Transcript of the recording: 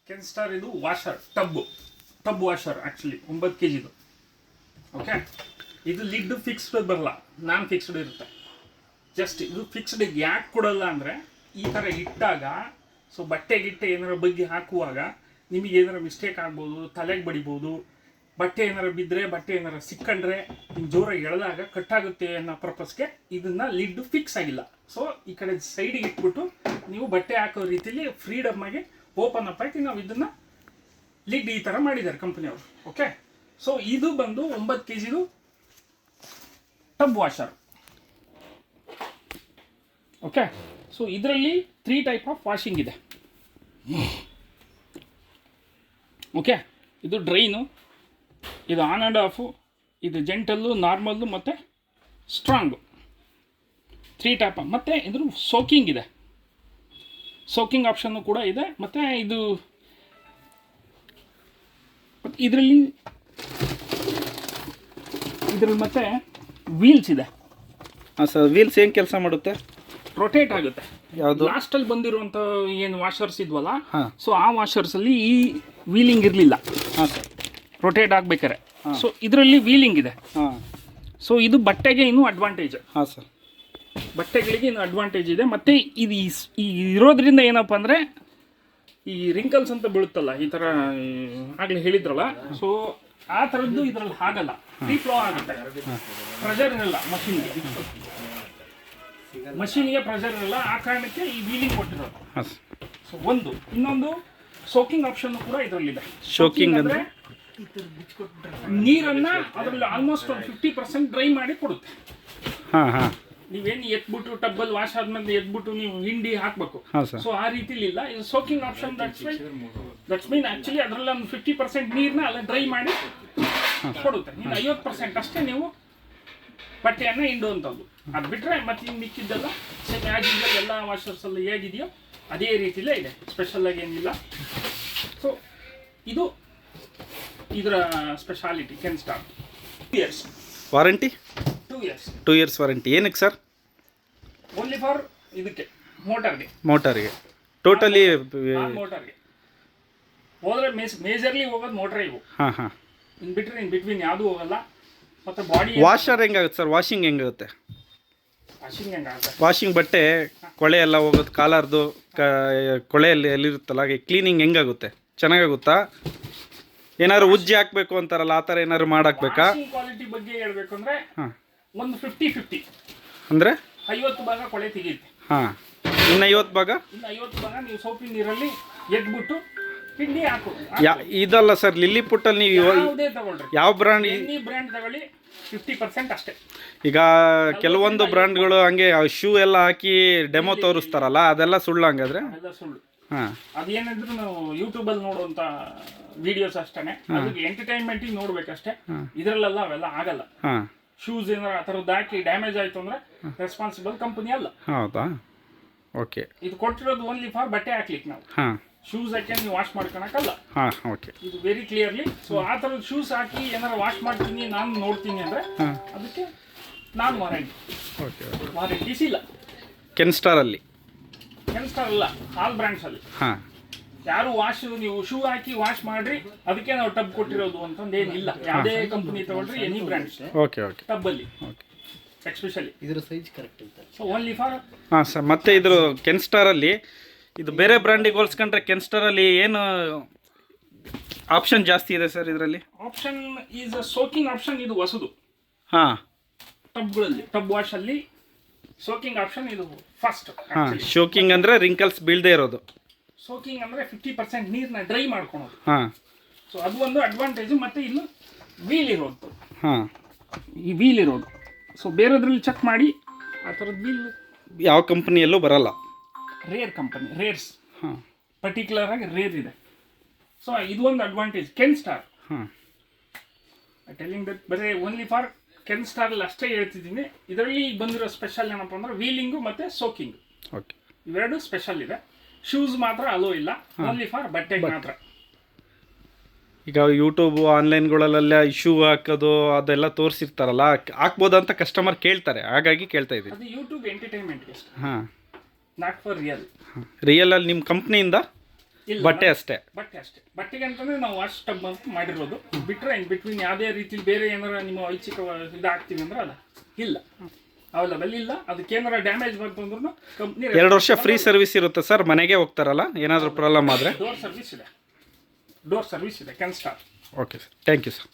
Kenstar ಇದು washer tub washer actually 9 kg ಇದು. Okay, ಇದು ಲಿಡ್ ಫಿಕ್ಸ್ಡ್ ಬರಲ್ಲ, ನಾನ್ ಫಿಕ್ಸ್ಡ್ ಇರುತ್ತೆ. ಜಸ್ಟ್ ಇದು ಫಿಕ್ಸ್ಡ್ ಯಾಕೆ ಕೊಡಲ್ಲ ಅಂದರೆ ಈ ಥರ ಇಟ್ಟಾಗ ಸೊ ಬಟ್ಟೆ ಗಿಟ್ಟೆ ಏನಾರ ಬಗ್ಗೆ ಹಾಕುವಾಗ ನಿಮಗೆ ಏನಾರ ಮಿಸ್ಟೇಕ್ ಆಗ್ಬೋದು, ತಲೆಗೆ ಬಡಿಬೋದು, ಬಟ್ಟೆ ಏನಾರ ಬಿದ್ದರೆ, ಬಟ್ಟೆ ಏನಾರ ಸಿಕ್ಕಂಡ್ರೆ ಹಿಂಗೆ ಜೋರಾಗಿ ಎಳೆದಾಗ ಕಟ್ಟಾಗುತ್ತೆ ಅನ್ನೋ ಪರ್ಪಸ್ಗೆ ಇದನ್ನು ಲಿಡ್ ಫಿಕ್ಸ್ ಆಗಿಲ್ಲ. ಸೊ ಈ ಕಡೆ ಸೈಡಿಗೆ ಇಟ್ಬಿಟ್ಟು ನೀವು ಬಟ್ಟೆ ಹಾಕೋ ರೀತಿಯಲ್ಲಿ ಫ್ರೀಡಮ್ ಆಗಿ ಓಪನ್ ಅಪ್ ಆಗಿ ನಾವು ಇದನ್ನು ಲಿಡ್ ಈ ಥರ ಮಾಡಿದ್ದಾರೆ ಕಂಪ್ನಿಯವರು. ಓಕೆ, ಸೊ ಇದು ಬಂದು 9 kg tub washer. Okay, so ಇದರಲ್ಲಿ 3 ಟೈಪ್ ಆಫ್ ವಾಷಿಂಗ್ ಇದೆ. ಓಕೆ, ಇದು ಡ್ರೈನು, ಇದು ಆನ್ ಆ್ಯಂಡ್ ಆಫು, ಇದು ಜೆಂಟಲ್ಲು, ನಾರ್ಮಲ್ಲು ಮತ್ತು ಸ್ಟ್ರಾಂಗು, 3 ಟೈಪ್. ಮತ್ತು ಇದ್ರ ಸೋಕಿಂಗ್ ಇದೆ, ಸೋಕಿಂಗ್ ಆಪ್ಷನ್ನು ಕೂಡ ಇದೆ. ಮತ್ತು ಇದರಲ್ಲಿ ಮತ್ತೆ ವೀಲ್ಸ್ ಇದೆ. ಹಾಂ ಸರ್, ವೀಲ್ಸ್ ಏನು ಕೆಲಸ ಮಾಡುತ್ತೆ? ರೊಟೇಟ್ ಆಗುತ್ತೆ. ಯಾವುದು? ಲಾಸ್ಟಲ್ಲಿ ಬಂದಿರುವಂಥ ಏನು ವಾಷರ್ಸ್ ಇದ್ವಲ್ಲ, ಹಾಂ, ಸೊ ಆ ವಾಷರ್ಸಲ್ಲಿ ಈ ವೀಲಿಂಗ್ ಇರಲಿಲ್ಲ. ಹಾಂ ಸರ್, ರೊಟೇಟ್ ಆಗಬೇಕಾರೆ. ಸೊ ಇದರಲ್ಲಿ ವೀಲಿಂಗ್ ಇದೆ. ಹಾಂ, ಸೊ ಇದು ಬಟ್ಟೆಗೆ ಇನ್ನೂ ಅಡ್ವಾಂಟೇಜ್. ಹಾಂ ಸರ್, ಬಟ್ಟೆಗಳಿಗೆ ಇನ್ನೂ ಅಡ್ವಾಂಟೇಜ್ ಇದೆ. ಮತ್ತು ಇದು ಈ ಇರೋದ್ರಿಂದ ಏನಪ್ಪ ಅಂದರೆ ಈ ರಿಂಕಲ್ಸ್ ಅಂತ ಬೀಳುತ್ತಲ್ಲ, ಈ ಥರ ಆಗಲೇ ಹೇಳಿದ್ರಲ್ಲ, ಸೊ ಆ ಥರದ್ದು ಇದರಲ್ಲಿ ಆಗಲ್ಲ. ಫ್ರೀ ಫ್ಲೋ ಆಗುತ್ತೆ, ಪ್ರೆಷರ್ ಇರಲ್ಲ ಮಷೀನ್ಗೆ ಪ್ರೆಷರ್ ಇರಲ್ಲ. ಆ ಕಾರಣಕ್ಕೆ ಈ ವೀಲಿಂಗ್ ಕೊಟ್ಟಿರೋದು. ಹಾಂ. ಸೊ ಇನ್ನೊಂದು ಸೋಕಿಂಗ್ ಆಪ್ಷನ್ ಕೂಡ ಇದರಲ್ಲಿದೆ. ಶೋಕಿಂಗ್ ಅಂದರೆ ನೀರನ್ನು ಅದರಲ್ಲಿ ಆಲ್ಮೋಸ್ಟ್ ಒಂದು 50% ಡ್ರೈ ಮಾಡಿ ಕೊಡುತ್ತೆ. ಹಾಂ ಹಾಂ, ನೀವೇನು ಎತ್ಬಿಟ್ಟು ಟಬ್ಬಲ್ಲಿ ವಾಶ್ ಆದ್ಮೇಲೆ ಎತ್ಬಿಟ್ಟು ನೀವು ಹಿಂಡಿ ಹಾಕಬೇಕು. ಹಾಂ ಸರ್. ಸೊ ಆ ರೀತಿಲಿ ಇಲ್ಲ. ಇದು soaking option. That's mean actually ಅದರಲ್ಲಿ ಒಂದು 50% ನೀರನ್ನ ಅಲ್ಲ ಡ್ರೈ ಮಾಡಿ ಕೊಡುತ್ತೆ. ನೀವು 50% ಅಷ್ಟೇ ನೀವು ಬಟ್ಟೆಯನ್ನು ಹಿಂಡುವಂಥದ್ದು. ಅದು ಬಿಟ್ಟರೆ ಮತ್ತೆ ಇನ್ನು ಮಿಕ್ಕಿದ್ದೆಲ್ಲ ಸೇಮ್ ಆ್ಯಸ್ ಯೂಶುವಲ್ ಎಲ್ಲ ವಾಷರ್ಸಲ್ಲಿ ಹೇಗಿದೆಯೋ ಅದೇ ರೀತಿಲೇ ಇದೆ, ಸ್ಪೆಷಲಾಗಿ ಏನಿಲ್ಲ. ಸೊ ಇದು ಇದರ speciality Kenstar. 2 years warranty. 2 years 2 years warranty. ಏನಕ್ಕೆ ಸರ್? ಓನ್ಲಿ ಫಾರ್ ಇದಕ್ಕೆ ಮೋಟರ್ಗೆ ಟೋಟಲಿ ಮೋಟರ್ಗೆ ಹೋದರೆ ಮೇಜರ್ಲಿ ಹೋಗೋದು ಮೋಟ್ರೇ ಇವು. ಹಾಂ ಹಾಂ, ಇನ್ ಬಿಟ್ವೀನ್ ಯಾವುದೂ ಹೋಗಲ್ಲ. ಮತ್ತು ಬಾಡಿ ವಾಷರ್ ಹೆಂಗಾಗುತ್ತೆ ಸರ್? ವಾಷಿಂಗ್ ಹೆಂಗಾಗುತ್ತೆ? ವಾಷಿಂಗ್ ಹೆಂಗಾಗುತ್ತೆ? ವಾಷಿಂಗ್ ಬಟ್ಟೆ ಕೊಳೆ ಎಲ್ಲ ಹೋಗೋದು, ಕಾಲರ್ದು ಕೊಳೆ ಎಲ್ಲಿರುತ್ತಲ್ಲ, ಹಾಗೆ ಕ್ಲೀನಿಂಗ್ ಹೆಂಗಾಗುತ್ತೆ? ಚೆನ್ನಾಗಾಗುತ್ತಾ? ಏನಾದ್ರು ಉಜ್ಜಿ ಹಾಕಬೇಕು ಅಂತಾರಲ್ಲ, ಆ ಥರ ಏನಾದ್ರು ಮಾಡಾಕ್ಬೇಕಾ? ಕ್ವಾಲಿಟಿ ಬಗ್ಗೆ ಹೇಳ್ಬೇಕು ಅಂದರೆ ಹಾಂ, ಒಂದು 50-50 ಅಂದರೆ 50 ಭಾಗ ಕೊಳೆ ತೆಗೆಯುತ್ತೆ. ಹಾಂ, ಇನ್ನು 50 ಭಾಗ 50 ಭಾಗ ನೀವು ಸೋಪಿನ ನೀರಲ್ಲಿ ಎದ್ಬಿಟ್ಟು ಹಿಂಡಿ ಹಾಕು. ಇದಲ್ಲ ಸರ್, ಲಿಲ್ಲಿ ಪುಟ್ಟಲ್ಲಿ ನೀವು ಯಾವುದೇ ತಗೊಳ್ರಿ, ಯಾವ ಬ್ರ್ಯಾಂಡ್? ಎನಿ ಬ್ರ್ಯಾಂಡ್ ತಗೊಳ್ಳಿ 50% ಅಷ್ಟೇ. ಈಗ ಕೆಲವೊಂದು ಬ್ರ್ಯಾಂಡ್ಗಳು ಹಂಗೆ ಶೂ ಎಲ್ಲ ಹಾಕಿ ಡೆಮೋ ತೋರಿಸ್ತಾರಲ್ಲ, ಅದೆಲ್ಲ ಸುಳ್ಳು ಹಂಗಾದ್ರೆ? ಅದೆಲ್ಲ ಸುಳ್ಳು. ಹಾಂ, ಅದೇನಿದ್ರು ನಾವು ಯೂಟ್ಯೂಬಲ್ಲಿ ನೋಡುವಂಥ ವಿಡಿಯೋಸ್ ಅಷ್ಟೇ, ಅದಕ್ಕೆ ಎಂಟರ್ಟೈನ್ಮೆಂಟಿಗೆ ನೋಡ್ಬೇಕಷ್ಟೇ. ಇದರಲ್ಲೆಲ್ಲ ಅವೆಲ್ಲ ಆಗಲ್ಲ. ಹಾಂ, ಶೂಸ್ ಏನಾರ ಆ ಥರದ್ದು ಹಾಕಿ ಡ್ಯಾಮೇಜ್ ಆಯಿತು ಅಂದರೆ ರೆಸ್ಪಾನ್ಸಿಬಲ್ ಕಂಪನಿ ಅಲ್ಲ. ಹೌದಾ? ಓಕೆ, ಇದು ಕೊಟ್ಟಿರೋದು ಓನ್ಲಿ ಫಾರ್ ಬಟ್ಟೆ ಹಾಕ್ಲಿಕ್ಕೆ. ನಾವು ಹಾಂ, ಶೂಸ್ ಹಾಕಿ ನೀವು ವಾಶ್ ಮಾಡ್ಕೊಳಕ್ಕಲ್ಲ. ಹಾಂ, ಓಕೆ, ಇದು ವೆರಿ ಕ್ಲಿಯರ್ಲಿ. ಸೊ ಆ ಥರದ ಶೂಸ್ ಹಾಕಿ ಏನಾರ ವಾಶ್ ಮಾಡ್ತೀನಿ ನಾನು ನೋಡ್ತೀನಿ ಅಂದರೆ ಅದಕ್ಕೆ ನಾನು ವಾರಂಟೀಸ್ ಇಲ್ಲ. ಕೆನ್ಸ್ಟಾರಲ್ಲಿ ಕೆನ್ಸ್ಟಾರ್ ಅಲ್ಲ, ಆಲ್ ಬ್ರ್ಯಾಂಡ್ಸಲ್ಲಿ. ಹಾಂ, ಯಾರು ನೀವು ಶೂ ಹಾಕಿ ವಾಶ್ ಮಾಡ್ರಿ ಅದಕ್ಕೆ ನಾವು ಟಬ್ ಕೊಟ್ಟಿರೋದು ಅಂತಂದು ಏನಿಲ್ಲ. ಯಾವುದೇ ಕಂಪನಿ ತಗೊಳ್ರಿ, ಎನಿ ಬ್ರ್ಯಾಂಡ್ಸ್ ಓಕೆ ಓಕೆ, ಟಬ್ಬಲ್ಲಿ ಓಕೆ, ಎಸ್ಪೆಷಲಿ ಇದರ ಸೈಜ್ ಕರೆಕ್ಟ್ ಇರುತ್ತೆ. So only for. ಹಾಂ ಸರ್. ಮತ್ತು ಇದ್ರ ಕೆನ್ಸ್ಟಾರಲ್ಲಿ ಇದು ಬೇರೆ ಬ್ರ್ಯಾಂಡಿಗೆ ಹೋಲಿಸ್ಕೊಂಡ್ರೆ ಕೆನ್ಸ್ಟಾರಲ್ಲಿ ಏನು ಆಪ್ಷನ್ ಜಾಸ್ತಿ ಇದೆ ಸರ್ ಇದರಲ್ಲಿ? ಆಪ್ಷನ್ ಈಸ್ ಸೋಕಿಂಗ್ ಆಪ್ಷನ್ ಇದು ಹೊಸದು. ಹಾಂ, ಟಬ್ಗಳಲ್ಲಿ ಟಬ್ ವಾಶಲ್ಲಿ ಸೋಕಿಂಗ್ ಆಪ್ಷನ್ ಇದು ಫಸ್ಟ್. ಹಾಂ, ಶೋಕಿಂಗ್ ಅಂದರೆ ರಿಂಕಲ್ಸ್ ಬೀಳದೇ ಇರೋದು. ಸೋಕಿಂಗ್ ಅಂದರೆ 50% ನೀರನ್ನ ಡ್ರೈ ಮಾಡ್ಕೊಳೋದು. ಹಾಂ, ಸೊ ಅದು ಒಂದು ಅಡ್ವಾಂಟೇಜು. ಮತ್ತು ಇನ್ನು ವೀಲ್ ಇರೋದು. ಹಾಂ, ಈ ವೀಲ್ ಇರೋದು. ಸೊ ಬೇರೆದ್ರಲ್ಲಿ ಚೆಕ್ ಮಾಡಿ, ಆ ಥರದ್ದು ವೀಲ್ ಯಾವ ಕಂಪ್ನಿಯಲ್ಲೂ ಬರಲ್ಲ. ರೇರ್ ಕಂಪನಿ, ರೇರ್ಸ್ ಹಾಂ, ಪರ್ಟಿಕ್ಯುಲರ್ ಆಗಿ ರೇರ್ ಇದೆ. ಸೊ ಇದು ಒಂದು ಅಡ್ವಾಂಟೇಜ್ ಕೆನ್ಸ್ಟಾರ್. ಹಾಂ, ಟೆಲಿಂಗ್ ದಟ್ ಬರೀ ಓನ್ಲಿ ಫಾರ್ ಕೆನ್ಸ್ಟಾರಲ್ಲಿ ಅಷ್ಟೇ ಹೇಳ್ತಿದ್ದೀನಿ. ಇದರಲ್ಲಿ ಬಂದಿರೋ ಸ್ಪೆಷಲ್ ಏನಪ್ಪ ಅಂದ್ರೆ ವೀಲಿಂಗು ಮತ್ತು ಸೋಕಿಂಗ್, ಓಕೆ, ಇವೆರಡು ಸ್ಪೆಷಲ್ ಇದೆ. ಶೂಸ್ ಮಾತ್ರ ಅಲೋ ಇಲ್ಲ, ಓನ್ಲಿ ಫಾರ್ ಬಟ್ಟೆಗೆ ಮಾತ್ರ. ಈಗ ಯೂಟ್ಯೂಬ್ ಆನ್ಲೈನ್ಗಳಲ್ಲೆಲ್ಲ ಶೂ ಹಾಕೋದು ಅದೆಲ್ಲ ತೋರಿಸಿರ್ತಾರಲ್ಲ, ಹಾಕ್ಬೋದಂತ ಕಸ್ಟಮರ್ ಕೇಳ್ತಾರೆ, ಹಾಗಾಗಿ ಕೇಳ್ತಾ ಇದ್ದೀನಿ. ಅದು ಯೂಟ್ಯೂಬ್ ಎಂಟರ್ಟೈನ್ಮೆಂಟ್ಗೆ ಅಷ್ಟೇ, ಹಾಂ, ನಾಟ್ ಫಾರ್ ರಿಯಲ್. ರಿಯಲಲ್ಲಿ ನಿಮ್ಮ ಕಂಪ್ನಿಯಿಂದ ಇಲ್ಲ ಬಟ್ಟೆ ಅಷ್ಟೇ. ಬಟ್ಟೆ ಅಷ್ಟೇ. ಬಟ್ಟೆಗೆ ಅಂತಂದ್ರೆ ನಾವು ವಾಶ್ ಟಬ್ ಅಂತ ಮಾಡಿರೋದು. ಬಿಟ್ರೆ ಇನ್ ಬಿಟ್ವೀನ್ ಯಾವುದೇ ರೀತಿ ಬೇರೆ ಏನಾರ ನಿಮ್ಮ ಐಚ್ಛಿಕ ಇದಾಗ್ತೀವಿ ಅಂದ್ರೆ ಅಲ್ಲ, ಇಲ್ಲ, ಅವೈಲಬಲ್ ಇಲ್ಲ. ಅದಕ್ಕೆ ಏನಾರ ಡ್ಯಾಮೇಜ್ ಬಂತು ಅಂದ್ರೂ ಕಂಪ್ನಿ 2 ವರ್ಷ ಫ್ರೀ ಸರ್ವಿಸ್ ಇರುತ್ತೆ ಸರ್. ಮನೆಗೆ ಹೋಗ್ತಾರಲ್ಲ ಏನಾದರೂ ಪ್ರಾಬ್ಲಮ್ ಆದರೆ? ಡೋರ್ ಸರ್ವಿಸ್ ಇದೆ, can start. Okay sir, thank you sir.